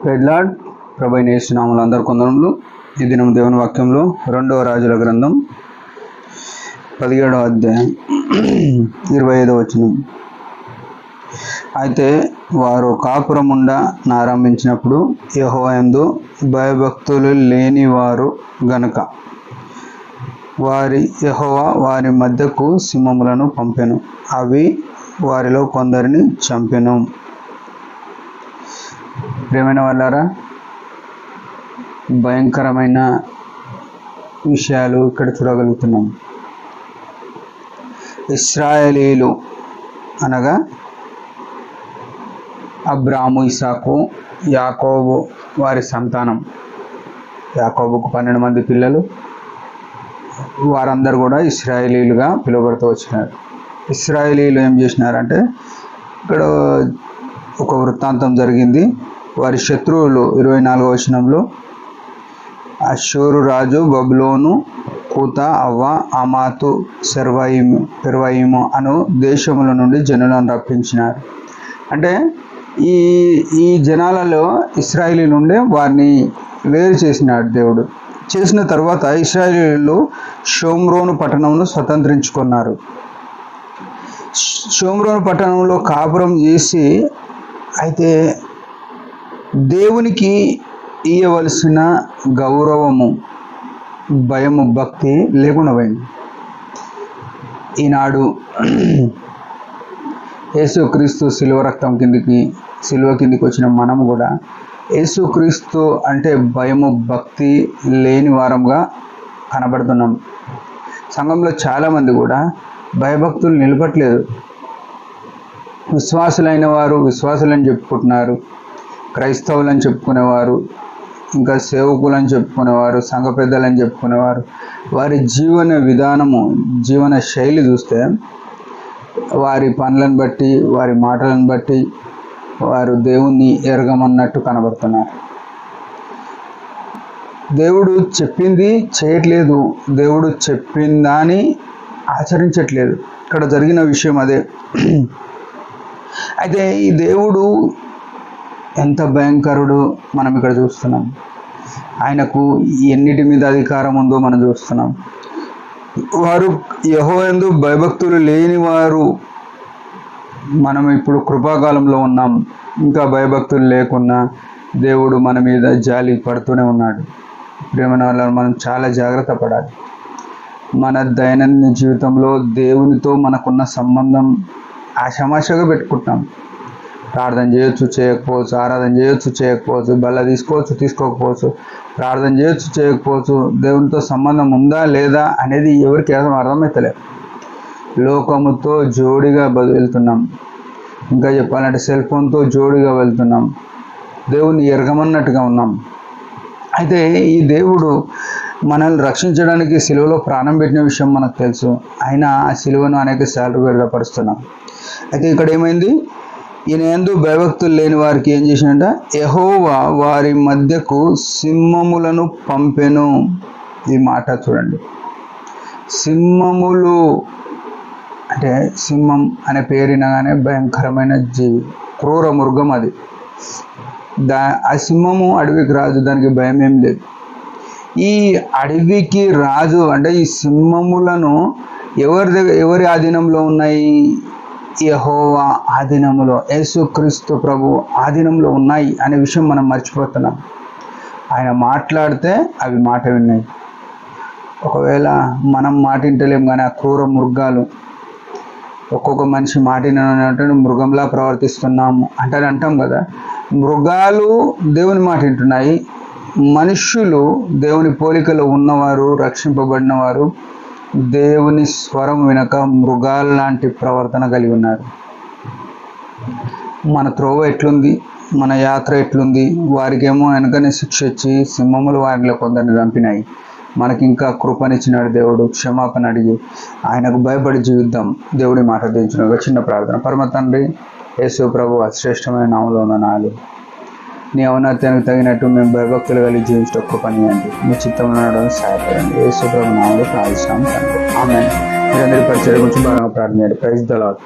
Praise lord. ప్రభువైన యేసు నామములో అందరికీ వందనములు. ఈ దినం దేవుని వాక్యంలో 2వ రాజుల గ్రంథం 17వ అధ్యాయం 25వ వచనం. అయితే వారు కాపురముండ ఆరంభించినప్పుడు యెహోవా యందు భయభక్తులు లేనివారు గనుక యెహోవా వారి మధ్యకు సింహములను పంపెను, అవి వారిలో కొందరిని చంపెను. ప్రియమైన వాళ్ళారా, భయంకరమైన విషయాలు ఇక్కడ చూడగలుగుతున్నాం. ఇశ్రాయేలీలు అనగా అబ్రాము, ఇసాకు, యాకోబు వారి సంతానం. యాకోబుకు 12 మంది పిల్లలు. వారందరూ కూడా ఇశ్రాయేలీలుగా పిలువబడుతూ వచ్చినారు. ఇశ్రాయేలీలు ఏం చేసినారంటే, ఇక్కడ ఒక వృత్తాంతం జరిగింది. వారి శత్రువులు 24వ వచనంలో అష్షూరు రాజు బబులోను, కూత, అవ్వ, అమాతు, పెర్వయిము అను దేశముల నుండి జనులను రప్పించినారు. అంటే ఈ జనాలలో ఇశ్రాయేలీలు ఉండే వారిని వేరు చేసినాడు దేవుడు. చేసిన తర్వాత ఇశ్రాయేలీలు షోమ్రోను పట్టణంను స్వతంత్రించుకున్నారు. షోమ్రోను పట్టణంలో కాపురం చేసి, అయితే దేవునికి ఇయ్యవలసిన గౌరవము, భయము, భక్తి లేకుండా పోయింది. ఈనాడు యేసుక్రీస్తు సిలువ కిందికి వచ్చిన మనము కూడా యేసుక్రీస్తు అంటే భయము, భక్తి లేని వారంగా కనబడుతున్నాం. సంఘంలో చాలామంది కూడా భయభక్తులు నిలబట్లేదు. విశ్వాసులైన వారు విశ్వాసులని చెప్పుకుంటున్నారు, క్రైస్తవులని చెప్పుకునేవారు, ఇంకా సేవకులని చెప్పుకునేవారు, సంఘ పెద్దలని చెప్పుకునేవారు. వారి జీవన విధానము, జీవన శైలి చూస్తే వారి పనులను బట్టి, వారి మాటలను బట్టి వారు దేవుణ్ణి ఎరగమన్నట్టు కనబడుతున్నారు. దేవుడు చెప్పింది చేయట్లేదు, దేవుడు చెప్పిందాని ఆచరించట్లేదు. ఇక్కడ జరిగిన విషయం అదే. అయితే ఈ దేవుడు ఎంత భయంకరుడు మనం ఇక్కడ చూస్తున్నాం. ఆయనకు ఎన్నిటి మీద అధికారం ఉందో మనం చూస్తున్నాం. వారు యెహోవా యందు భయభక్తులు లేని వారు. మనం ఇప్పుడు కృపాకాలంలో ఉన్నాం. ఇంకా భయభక్తులు లేకున్నా దేవుడు మన మీద జాలి పడుతూనే ఉన్నాడు. ప్రేమైన వాళ్ళని మనం చాలా జాగ్రత్త పడాలి. మన దైనందిన జీవితంలో దేవునితో మనకున్న సంబంధం ఆషామాషగా పెట్టుకుంటాం. ప్రార్థన చేయొచ్చు, చేయకపోవచ్చు, ఆరాధన చేయొచ్చు, చేయకపోవచ్చు, బల్ల తీసుకోవచ్చు, తీసుకోకపోవచ్చు, ప్రార్థన చేయొచ్చు, చేయకపోవచ్చు. దేవునితో సంబంధం ఉందా లేదా అనేది ఎవరికి అర్థమవుతలేదు. లోకముతో జోడిగా వెళ్తున్నాం. ఇంకా చెప్పాలంటే సెల్ ఫోన్తో జోడిగా వెళ్తున్నాం. దేవుని ఎరగమన్నట్టుగా ఉన్నాం. అయితే ఈ దేవుడు మనల్ని రక్షించడానికి సిలువలో ప్రాణం పెట్టిన విషయం మనకు తెలుసు. అయినా ఆ సిలువను అనేక సార్లు వ్యర్థపరుస్తున్నాం. అయితే ఇక్కడ ఏమైంది? ఈయన యందు భయభక్తులు లేని వారికి ఏం చేసినట్ట, యెహోవా వారి మధ్యకు సింహములను పంపెను. ఈ మాట చూడండి. సింహములు అంటే, సింహం అనే పేరినగానే భయంకరమైన జీవి, క్రూర మృగం. అది ఆ సింహము అడవికి రాజు, దానికి భయం ఏం లేదు. ఈ అడవికి రాజు అంటే ఈ సింహములను ఎవరి ఆధీనంలో ఉన్నాయి? యెహోవా ఆధీనంలో, యేసుక్రీస్తు ప్రభు ఆధీనంలో ఉన్నాయి అనే విషయం మనం మర్చిపోతున్నాం. ఆయన మాట్లాడితే అవి మాట విన్నాయి. ఒకవేళ మనం మాట వింటలేం, కానీ ఆ క్రూర మృగాలు, ఒక్కొక్క మనిషి మాట వినంటే మృగంలా ప్రవర్తిస్తున్నాము అంటాం కదా. మృగాలు దేవుని మాట వింటున్నాయి. మనుష్యులు దేవుని పోలికలో ఉన్నవారు, రక్షింపబడిన వారు దేవుని స్వరం వినక మృగాల లాంటి ప్రవర్తన కలిగి ఉన్నారు. మన త్రోవ ఎట్లుంది, మన యాత్ర ఎట్లుంది? వారికేమో వెనకనే శిక్ష ఇచ్చి సింహములు వారిలో కొందరిని చంపినాయి. మనకి ఇంకా కృపనిచ్చినాడు దేవుడు. క్షమాపణ అడిగి ఆయనకు భయపడి జీవిద్దాం. దేవుడి మాట దించిన ఒక చిన్న ప్రార్థన. పరమ తండ్రి యేసు ప్రభు శ్రేష్టమైన నామములో వందనాలు. నీ ఔన్నత్యానికి తగినట్టు మేము భయభక్తులు కలిగి జీవించడం కృప చేయండి. మీ చిత్తంలో నడవడానికి సహాయపడండి. యేసు ప్రభు నామములో ప్రార్థిస్తున్నాము తండ్రి. ఆమేన్. మీరందరి పరిచయం గురించి బాగా ప్రార్థన చేయండి. Praise the lord.